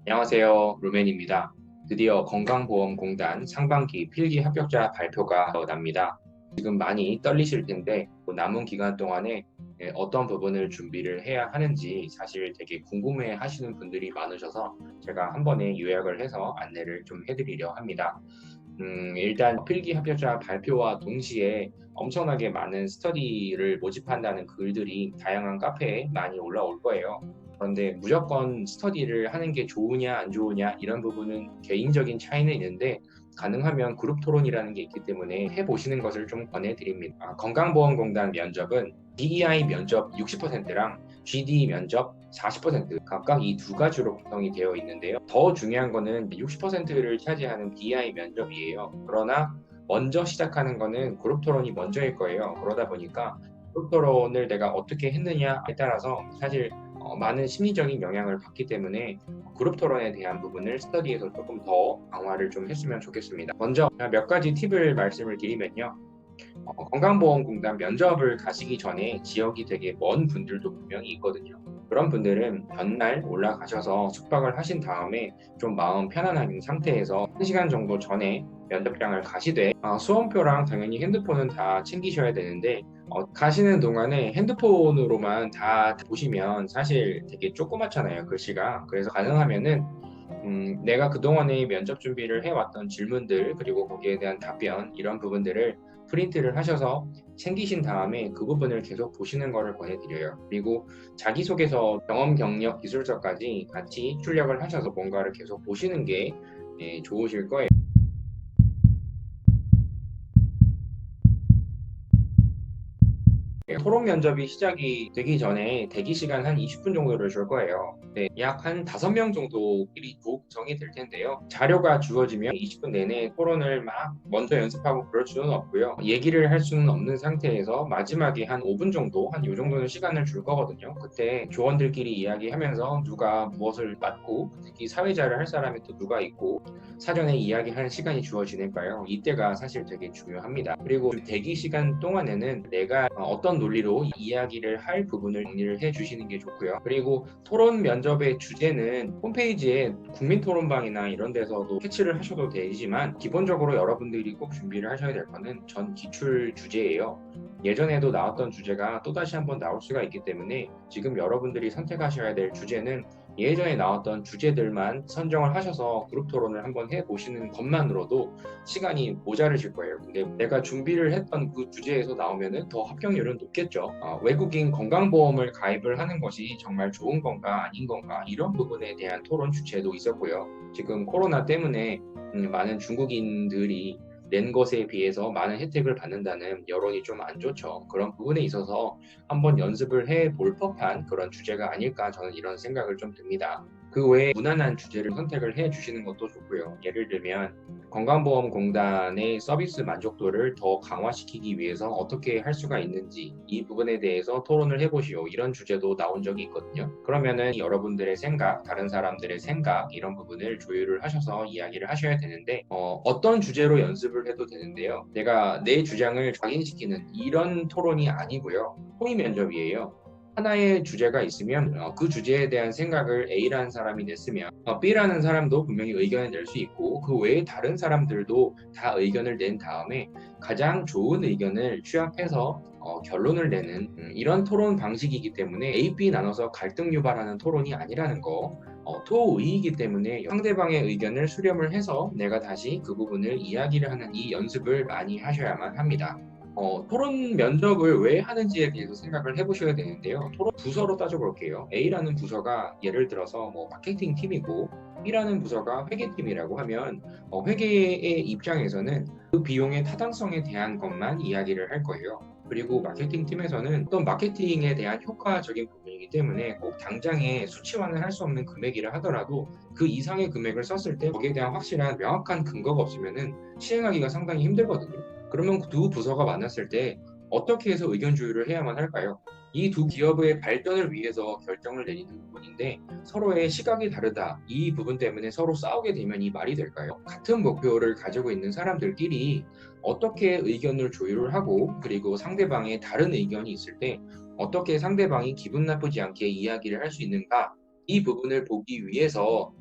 안녕하세요. 루멘입니다. 드디어 건강보험공단 상반기 필기 합격자 발표가 납니다. 지금 많이 떨리실 텐데 남은 기간 동안에 어떤 부분을 준비를 해야 하는지 사실 되게 궁금해 하시는 분들이 많으셔서 제가 한 번에 요약을 해서 안내를 좀 해드리려 합니다. 일단 필기 합격자 발표와 동시에 엄청나게 많은 스터디를 모집한다는 글들이 다양한 카페에 많이 올라올 거예요. 그런데 무조건 스터디를 하는 게 좋으냐 안 좋으냐 이런 부분은 개인적인 차이는 있는데 가능하면 그룹 토론이라는 게 있기 때문에 해보시는 것을 좀 권해드립니다. 건강보험공단 면접은 DEI 면접 60%랑 GD 면접 40% 각각 이 두 가지로 구성이 되어 있는데요. 더 중요한 거는 60%를 차지하는 DI 면접이에요. 그러나 먼저 시작하는 거는 그룹 토론이 먼저일 거예요. 그러다 보니까 그룹 토론을 내가 어떻게 했느냐에 따라서 사실 많은 심리적인 영향을 받기 때문에 그룹 토론에 대한 부분을 스터디에서 조금 더 강화를 좀 했으면 좋겠습니다. 먼저 몇 가지 팁을 말씀을 드리면요. 건강보험공단 면접을 가시기 전에 지역이 되게 먼 분들도 분명히 있거든요. 그런 분들은 전날 올라가셔서 숙박을 하신 다음에 좀 마음 편안한 상태에서 1시간 정도 전에 면접장을 가시되 수험표랑 당연히 핸드폰은 다 챙기셔야 되는데 가시는 동안에 핸드폰으로만 다 보시면 사실 되게 조그맣잖아요, 글씨가. 그래서 가능하면은 내가 그동안에 면접 준비를 해왔던 질문들, 그리고 거기에 대한 답변, 이런 부분들을 프린트를 하셔서 챙기신 다음에 그 부분을 계속 보시는 것을 권해드려요. 그리고 자기소개서, 경험, 경력, 기술서까지 같이 출력을 하셔서 뭔가를 계속 보시는 게 좋으실 거예요. 토론 면접이 시작이 되기 전에 대기 시간 한 20분 정도를 줄 거예요. 네, 약 한 5명 정도끼리 구성이 될 텐데요. 자료가 주어지면 20분 내내 토론을 막 먼저 연습하고 그럴 수는 없고요. 얘기를 할 수는 없는 상태에서 마지막에 한 5분 정도, 한 요 정도는 시간을 줄 거거든요. 그때 조원들끼리 이야기하면서 누가 무엇을 맡고, 특히 사회자를 할 사람이 또 누가 있고, 사전에 이야기할 시간이 주어지니까요. 이때가 사실 되게 중요합니다. 그리고 대기 시간 동안에는 내가 어떤 논리로 이야기를 할 부분을 정리를 해 주시는 게 좋고요. 그리고 토론 면접의 주제는 홈페이지에 국민토론방이나 이런 데서도 캐치를 하셔도 되지만 기본적으로 여러분들이 꼭 준비를 하셔야 될 거는 전 기출 주제예요. 예전에도 나왔던 주제가 또다시 한번 나올 수가 있기 때문에 지금 여러분들이 선택하셔야 될 주제는 예전에 나왔던 주제들만 선정을 하셔서 그룹 토론을 한번 해보시는 것만으로도 시간이 모자르실 거예요. 근데 내가 준비를 했던 그 주제에서 나오면은 더 합격률은 높겠죠. 외국인 건강보험을 가입을 하는 것이 정말 좋은 건가 아닌 건가 이런 부분에 대한 토론 주제도 있었고요. 지금 코로나 때문에 많은 중국인들이 낸 것에 비해서 많은 혜택을 받는다는 여론이 좀 안 좋죠. 그런 부분에 있어서 한번 연습을 해볼 법한 그런 주제가 아닐까 저는 이런 생각을 좀 듭니다. 그 외에 무난한 주제를 선택을 해 주시는 것도 좋고요. 예를 들면 건강보험공단의 서비스 만족도를 더 강화시키기 위해서 어떻게 할 수가 있는지 이 부분에 대해서 토론을 해보시오. 이런 주제도 나온 적이 있거든요. 그러면은 여러분들의 생각, 다른 사람들의 생각 이런 부분을 조율을 하셔서 이야기를 하셔야 되는데 어떤 주제로 연습을 해도 되는데요. 내가 내 주장을 각인시키는 이런 토론이 아니고요. 호의 면접이에요. 하나의 주제가 있으면 그 주제에 대한 생각을 A라는 사람이 냈으면 B라는 사람도 분명히 의견을 낼 수 있고 그 외에 다른 사람들도 다 의견을 낸 다음에 가장 좋은 의견을 취합해서 결론을 내는 이런 토론 방식이기 때문에 A, B 나눠서 갈등 유발하는 토론이 아니라는 거 토의이기 때문에 상대방의 의견을 수렴을 해서 내가 다시 그 부분을 이야기를 하는 이 연습을 많이 하셔야만 합니다. 토론 면접을 왜 하는지에 대해서 생각을 해보셔야 되는데요. 토론 부서로 따져볼게요. A라는 부서가 예를 들어서 뭐 마케팅 팀이고 B라는 부서가 회계팀이라고 하면 회계의 입장에서는 그 비용의 타당성에 대한 것만 이야기를 할 거예요. 그리고 마케팅 팀에서는 어떤 마케팅에 대한 효과적인 부분이기 때문에 꼭 당장에 수치화는 할 수 없는 금액이라 하더라도 그 이상의 금액을 썼을 때 거기에 대한 확실한 명확한 근거가 없으면은 시행하기가 상당히 힘들거든요. 그러면 두 부서가 만났을 때 어떻게 해서 의견 조율을 해야만 할까요? 이 두 기업의 발전을 위해서 결정을 내리는 부분인데 서로의 시각이 다르다. 이 부분 때문에 서로 싸우게 되면 이 말이 될까요? 같은 목표를 가지고 있는 사람들끼리 어떻게 의견을 조율을 하고 그리고 상대방의 다른 의견이 있을 때 어떻게 상대방이 기분 나쁘지 않게 이야기를 할 수 있는가? 이 부분을 보기 위해서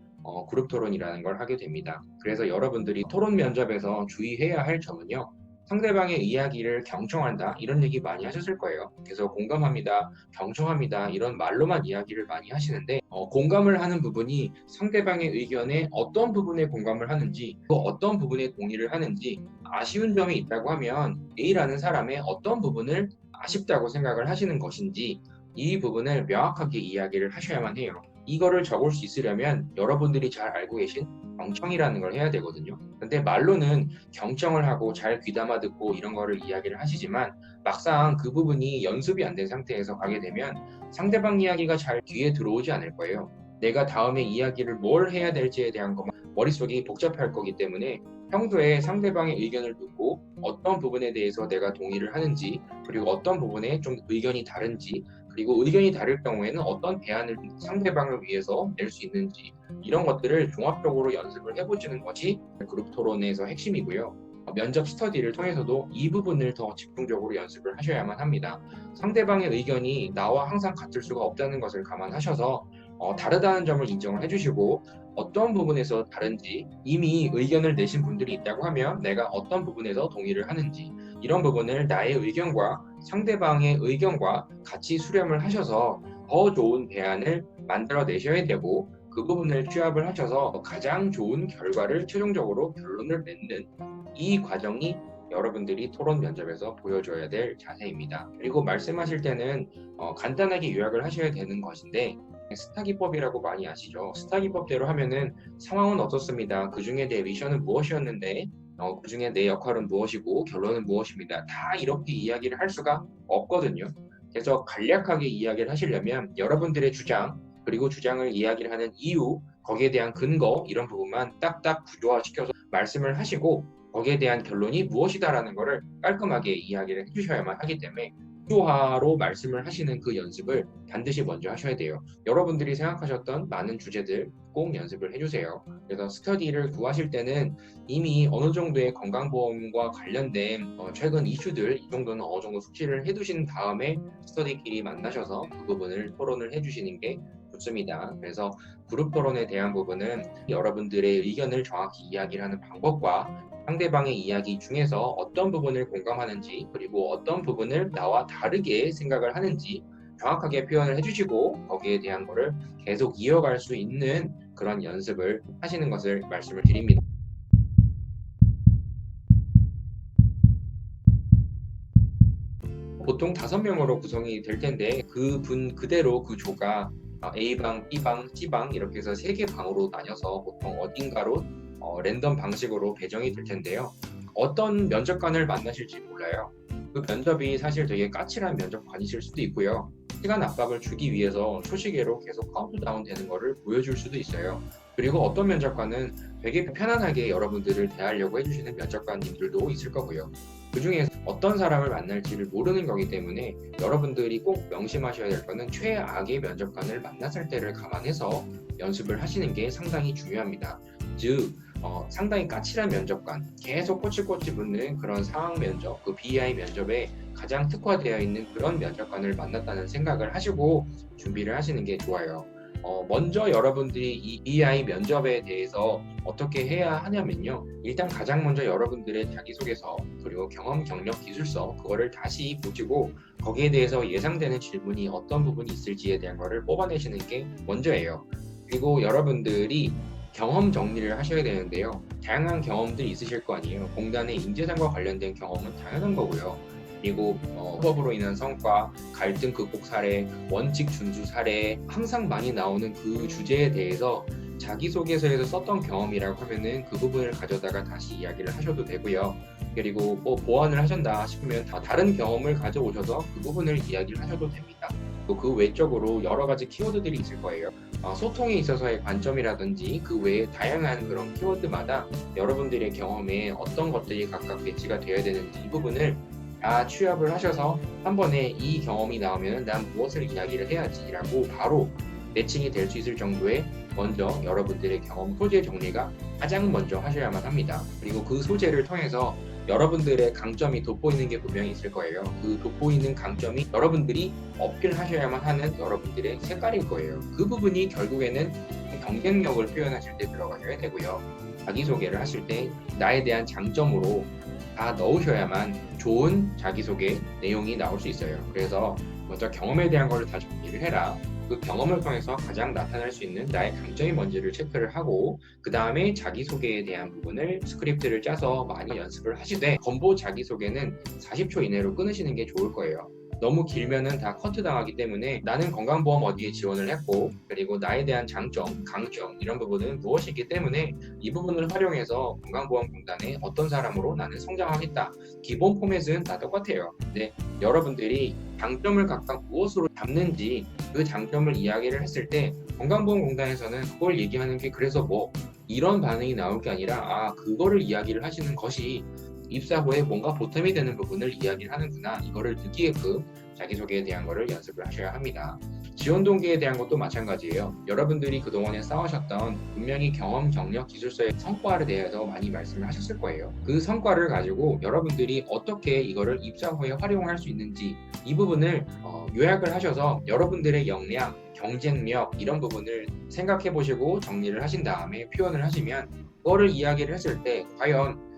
그룹 토론이라는 걸 하게 됩니다. 그래서 여러분들이 토론 면접에서 주의해야 할 점은요. 상대방의 이야기를 경청한다 이런 얘기 많이 하셨을 거예요. 그래서 공감합니다, 경청합니다 이런 말로만 이야기를 많이 하시는데 공감을 하는 부분이 상대방의 의견에 어떤 부분에 공감을 하는지 또 어떤 부분에 동의를 하는지 아쉬운 점이 있다고 하면 A라는 사람의 어떤 부분을 아쉽다고 생각을 하시는 것인지 이 부분을 명확하게 이야기를 하셔야만 해요. 이거를 적을 수 있으려면 여러분들이 잘 알고 계신 경청이라는 걸 해야 되거든요. 근데 말로는 경청을 하고 잘 귀담아 듣고 이런 거를 이야기를 하시지만 막상 그 부분이 연습이 안 된 상태에서 가게 되면 상대방 이야기가 잘 귀에 들어오지 않을 거예요. 내가 다음에 이야기를 뭘 해야 될지에 대한 것만 머릿속이 복잡할 거기 때문에 평소에 상대방의 의견을 듣고 어떤 부분에 대해서 내가 동의를 하는지 그리고 어떤 부분에 좀 의견이 다른지 그리고 의견이 다를 경우에는 어떤 대안을 상대방을 위해서 낼 수 있는지 이런 것들을 종합적으로 연습을 해보시는 것이 그룹 토론에서 핵심이고요. 면접 스터디를 통해서도 이 부분을 더 집중적으로 연습을 하셔야만 합니다. 상대방의 의견이 나와 항상 같을 수가 없다는 것을 감안하셔서 다르다는 점을 인정을 해주시고 어떤 부분에서 다른지 이미 의견을 내신 분들이 있다고 하면 내가 어떤 부분에서 동의를 하는지 이런 부분을 나의 의견과 상대방의 의견과 같이 수렴을 하셔서 더 좋은 대안을 만들어 내셔야 되고 그 부분을 취합을 하셔서 가장 좋은 결과를 최종적으로 결론을 맺는 이 과정이 여러분들이 토론 면접에서 보여줘야 될 자세입니다. 그리고 말씀하실 때는 간단하게 요약을 하셔야 되는 것인데 스타기법이라고 많이 아시죠? 스타기법대로 하면은 상황은 어떻습니다. 그 중에 내 미션은 무엇이었는데 그 중에 내 역할은 무엇이고 결론은 무엇입니다. 다 이렇게 이야기를 할 수가 없거든요. 그래서 간략하게 이야기를 하시려면 여러분들의 주장 그리고 주장을 이야기를 하는 이유 거기에 대한 근거 이런 부분만 딱딱 구조화시켜서 말씀을 하시고 거기에 대한 결론이 무엇이다라는 것을 깔끔하게 이야기를 해주셔야만 하기 때문에 구조화로 말씀을 하시는 그 연습을 반드시 먼저 하셔야 돼요. 여러분들이 생각하셨던 많은 주제들 꼭 연습을 해주세요. 그래서 스터디를 구하실 때는 이미 어느 정도의 건강보험과 관련된 최근 이슈들 이 정도는 어느 정도 숙지를 해두신 다음에 스터디끼리 만나셔서 그 부분을 토론을 해주시는 게 좋습니다. 그래서 그룹 토론에 대한 부분은 여러분들의 의견을 정확히 이야기를 하는 방법과 상대방의 이야기 중에서 어떤 부분을 공감하는지 그리고 어떤 부분을 나와 다르게 생각을 하는지 정확하게 표현을 해주시고 거기에 대한 거를 계속 이어갈 수 있는 그런 연습을 하시는 것을 말씀을 드립니다. 보통 5명으로 구성이 될 텐데 그 분 그대로 그 조가 A방, B방, C방 이렇게 해서 3개 방으로 나뉘어서 보통 어딘가로 랜덤 방식으로 배정이 될 텐데요. 어떤 면접관을 만나실지 몰라요. 그 면접이 사실 되게 까칠한 면접관이실 수도 있고요. 시간 압박을 주기 위해서 초시계로 계속 카운트다운 되는 거를 보여줄 수도 있어요. 그리고 어떤 면접관은 되게 편안하게 여러분들을 대하려고 해주시는 면접관님들도 있을 거고요. 그 중에서 어떤 사람을 만날지를 모르는 거기 때문에 여러분들이 꼭 명심하셔야 될 거는 최악의 면접관을 만났을 때를 감안해서 연습을 하시는 게 상당히 중요합니다. 즉 상당히 까칠한 면접관, 계속 꼬치꼬치 묻는 그런 상황 면접, 그 BI 면접에 가장 특화되어 있는 그런 면접관을 만났다는 생각을 하시고 준비를 하시는 게 좋아요. 먼저 여러분들이 이 BI 면접에 대해서 어떻게 해야 하냐면요. 일단 가장 먼저 여러분들의 자기소개서 그리고 경험, 경력, 기술서 그거를 다시 보시고 거기에 대해서 예상되는 질문이 어떤 부분이 있을지에 대한 거를 뽑아내시는 게 먼저예요. 그리고 여러분들이 경험 정리를 하셔야 되는데요. 다양한 경험들이 있으실 거 아니에요. 공단의 인재상과 관련된 경험은 당연한 거고요. 그리고 협업으로 인한 성과, 갈등 극복 사례, 원칙 준수 사례 항상 많이 나오는 그 주제에 대해서 자기소개서에서 썼던 경험이라고 하면은 그 부분을 가져다가 다시 이야기를 하셔도 되고요. 그리고 보완을 하신다 싶으면 다른 경험을 가져오셔서 그 부분을 이야기를 하셔도 됩니다. 또 그 외적으로 여러 가지 키워드들이 있을 거예요. 소통에 있어서의 관점이라든지 그 외에 다양한 그런 키워드마다 여러분들의 경험에 어떤 것들이 각각 배치가 되어야 되는지 이 부분을 다 취합을 하셔서 한 번에 이 경험이 나오면 난 무엇을 이야기를 해야지 라고 바로 매칭이 될 수 있을 정도의 먼저 여러분들의 경험 소재 정리가 가장 먼저 하셔야만 합니다. 그리고 그 소재를 통해서 여러분들의 강점이 돋보이는 게 분명히 있을 거예요. 그 돋보이는 강점이 여러분들이 어필하셔야만 하는 여러분들의 색깔일 거예요. 그 부분이 결국에는 경쟁력을 표현하실 때 들어가셔야 되고요. 자기소개를 하실 때 나에 대한 장점으로 다 넣으셔야만 좋은 자기소개 내용이 나올 수 있어요. 그래서 먼저 경험에 대한 걸 다 정리를 해라. 그 경험을 통해서 가장 나타날 수 있는 나의 강점이 뭔지를 체크를 하고 그 다음에 자기소개에 대한 부분을 스크립트를 짜서 많이 연습을 하시되 건보 자기소개는 40초 이내로 끊으시는 게 좋을 거예요. 너무 길면은 다 커트 당하기 때문에 나는 건강보험 어디에 지원을 했고 그리고 나에 대한 장점, 강점 이런 부분은 무엇이기 때문에 이 부분을 활용해서 건강보험공단에 어떤 사람으로 나는 성장하겠다. 기본 포맷은 다 똑같아요. 근데 여러분들이 장점을 각각 무엇으로 담는지 그 장점을 이야기를 했을 때 건강보험공단에서는 그걸 얘기하는 게 그래서 뭐 이런 반응이 나올 게 아니라 아 그거를 이야기를 하시는 것이 입사 후에 뭔가 보탬이 되는 부분을 이야기를 하는구나 이거를 느끼게끔 자기소개에 대한 거를 연습을 하셔야 합니다. 지원 동기에 대한 것도 마찬가지예요. 여러분들이 그동안에 쌓으셨던 분명히 경험, 경력, 기술서의 성과에 대해서 많이 말씀을 하셨을 거예요. 그 성과를 가지고 여러분들이 어떻게 이거를 입사 후에 활용할 수 있는지 이 부분을 요약을 하셔서 여러분들의 역량, 경쟁력 이런 부분을 생각해 보시고 정리를 하신 다음에 표현을 하시면 그거를 이야기를 했을 때 과연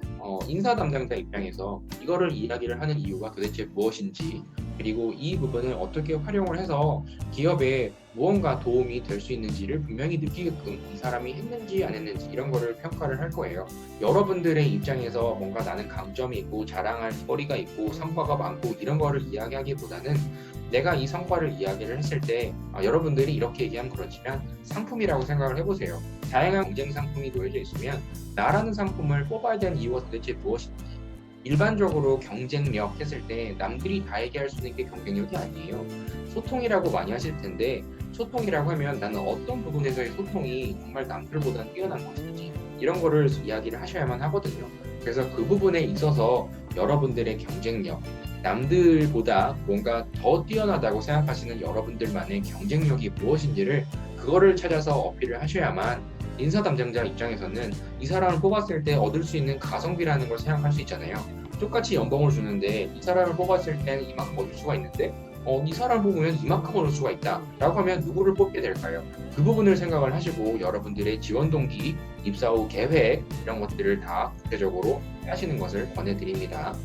인사 담당자 입장에서 이거를 이야기를 하는 이유가 도대체 무엇인지 그리고 이 부분을 어떻게 활용을 해서 기업에 무언가 도움이 될 수 있는지를 분명히 느끼게끔 이 사람이 했는지 안 했는지 이런 거를 평가를 할 거예요. 여러분들의 입장에서 뭔가 나는 강점이 있고 자랑할 거리가 있고 성과가 많고 이런 거를 이야기하기보다는 내가 이 성과를 이야기를 했을 때 여러분들이 이렇게 얘기하면 그렇지만 상품이라고 생각을 해보세요. 다양한 경쟁 상품이 놓여져 있으면 나라는 상품을 뽑아야 되는 이유가 도대체 무엇인지 일반적으로 경쟁력 했을 때 남들이 다 얘기할 수 있는 게 경쟁력이 아니에요. 소통이라고 많이 하실 텐데 소통이라고 하면 나는 어떤 부분에서의 소통이 정말 남들보다 뛰어난 것인지 이런 거를 이야기를 하셔야만 하거든요. 그래서 그 부분에 있어서 여러분들의 경쟁력 남들보다 뭔가 더 뛰어나다고 생각하시는 여러분들만의 경쟁력이 무엇인지를 그거를 찾아서 어필을 하셔야만 인사 담당자 입장에서는 이 사람을 뽑았을 때 얻을 수 있는 가성비라는 걸 생각할 수 있잖아요. 똑같이 연봉을 주는데 이 사람을 뽑았을 때는 이만큼 얻을 수가 있는데 이 사람을 뽑으면 이만큼 얻을 수가 있다 라고 하면 누구를 뽑게 될까요? 그 부분을 생각을 하시고 여러분들의 지원 동기, 입사 후 계획 이런 것들을 다 구체적으로 하시는 것을 권해드립니다.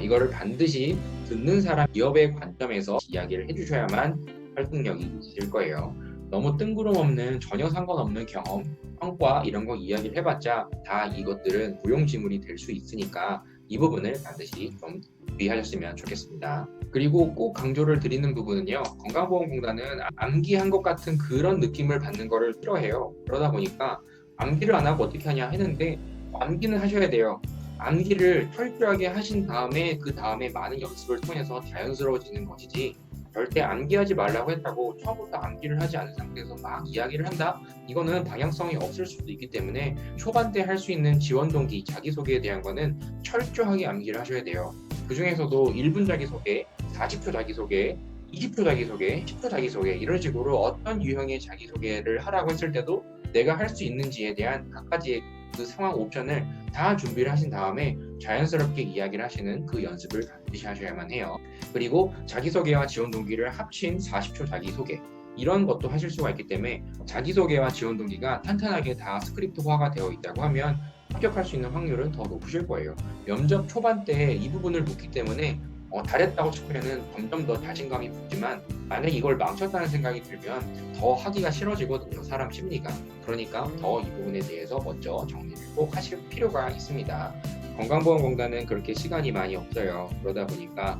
이거를 반드시 듣는 사람 기업의 관점에서 이야기를 해주셔야만 설득력이 있으실 거예요. 너무 뜬구름 없는 전혀 상관없는 경험, 성과 이런 거 이야기를 해봤자 다 이것들은 무용지물이 될 수 있으니까 이 부분을 반드시 좀 주의하셨으면 좋겠습니다. 그리고 꼭 강조를 드리는 부분은요. 건강보험공단은 암기한 것 같은 그런 느낌을 받는 거를 싫어해요. 그러다 보니까 암기를 안 하고 어떻게 하냐 했는데 암기는 하셔야 돼요. 암기를 철저하게 하신 다음에 그 다음에 많은 연습을 통해서 자연스러워지는 것이지 절대 암기하지 말라고 했다고 처음부터 암기를 하지 않은 상태에서 막 이야기를 한다? 이거는 방향성이 없을 수도 있기 때문에 초반 때 할 수 있는 지원 동기, 자기소개에 대한 거는 철저하게 암기를 하셔야 돼요. 그 중에서도 1분 자기소개, 40초 자기소개, 20초 자기소개, 10초 자기소개 이런 식으로 어떤 유형의 자기소개를 하라고 했을 때도 내가 할 수 있는지에 대한 각가지의 그 상황 옵션을 다 준비를 하신 다음에 자연스럽게 이야기를 하시는 그 연습을 반드시 하셔야만 해요. 그리고 자기소개와 지원 동기를 합친 40초 자기소개 이런 것도 하실 수가 있기 때문에 자기소개와 지원 동기가 탄탄하게 다 스크립트화가 되어 있다고 하면 합격할 수 있는 확률은 더 높으실 거예요. 면접 초반 때 이 부분을 묻기 때문에 잘했다고 싶으면은 점점 더 자신감이 붙지만 만약 이걸 망쳤다는 생각이 들면 더 하기가 싫어지거든요. 사람 심리가. 그러니까 더 이 부분에 대해서 먼저 정리를 꼭 하실 필요가 있습니다. 건강보험공단은 그렇게 시간이 많이 없어요. 그러다 보니까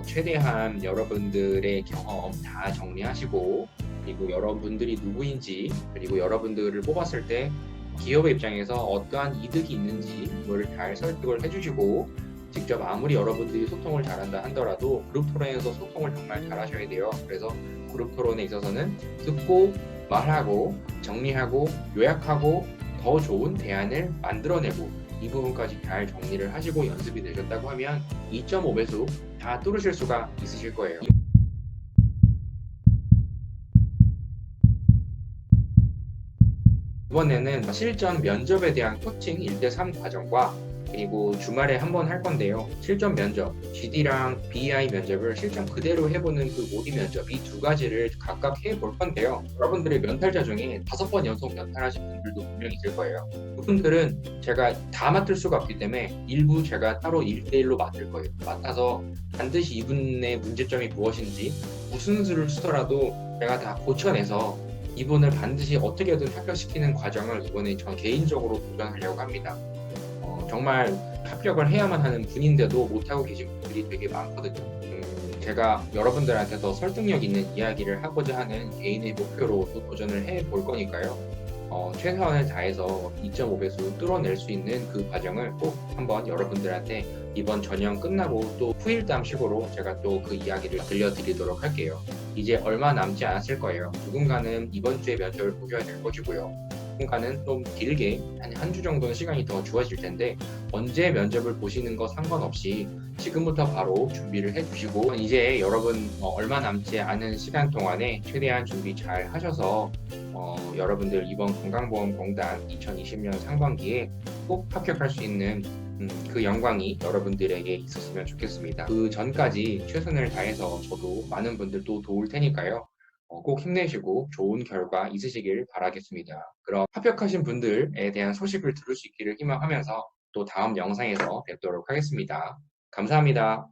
최대한 여러분들의 경험 다 정리하시고 그리고 여러분들이 누구인지 그리고 여러분들을 뽑았을 때 기업의 입장에서 어떠한 이득이 있는지 그걸 잘 설득을 해주시고 직접 아무리 여러분들이 소통을 잘한다 하더라도 그룹 토론에서 소통을 정말 잘하셔야 돼요. 그래서 그룹 토론에 있어서는 듣고 말하고 정리하고 요약하고 더 좋은 대안을 만들어내고 이 부분까지 잘 정리를 하시고 연습이 되셨다고 하면 2.5배수 다 뚫으실 수가 있으실 거예요. 이번에는 실전 면접에 대한 코칭 1대3 과정과 그리고 주말에 한 번 할 건데요. 실전 면접, GD랑 BI 면접을 실전 그대로 해보는 그 모의 면접, 이 두 가지를 각각 해볼 건데요. 여러분들의 면탈자 중에 5번 연속 면탈하신 분들도 분명히 있을 거예요. 그분들은 제가 다 맡을 수가 없기 때문에 일부 제가 따로 1대1로 맡을 거예요. 맡아서 반드시 이분의 문제점이 무엇인지 무슨 수를 쓰더라도 제가 다 고쳐내서 이분을 반드시 어떻게든 합격시키는 과정을 이번에 전 개인적으로 도전하려고 합니다. 정말 합격을 해야만 하는 분인데도 못하고 계신 분들이 되게 많거든요. 제가 여러분들한테 더 설득력 있는 이야기를 하고자 하는 개인의 목표로 또 도전을 해볼 거니까요. 최선을 다해서 2.5배수 뚫어낼 수 있는 그 과정을 꼭 한번 여러분들한테 이번 전형 끝나고 또 후일담식으로 제가 또 그 이야기를 들려드리도록 할게요. 이제 얼마 남지 않았을 거예요. 누군가는 이번 주에 면접을 보셔야 될 것이고요. 누군가는 좀 길게 한 주 정도는 시간이 더 주어질 텐데 언제 면접을 보시는 거 상관없이 지금부터 바로 준비를 해주시고 이제 여러분 얼마 남지 않은 시간 동안에 최대한 준비 잘 하셔서 여러분들 이번 건강보험공단 2020년 상반기에 꼭 합격할 수 있는 그 영광이 여러분들에게 있었으면 좋겠습니다. 그 전까지 최선을 다해서 저도 많은 분들도 도울 테니까요. 꼭 힘내시고 좋은 결과 있으시길 바라겠습니다. 그럼 합격하신 분들에 대한 소식을 들을 수 있기를 희망하면서 또 다음 영상에서 뵙도록 하겠습니다. 감사합니다.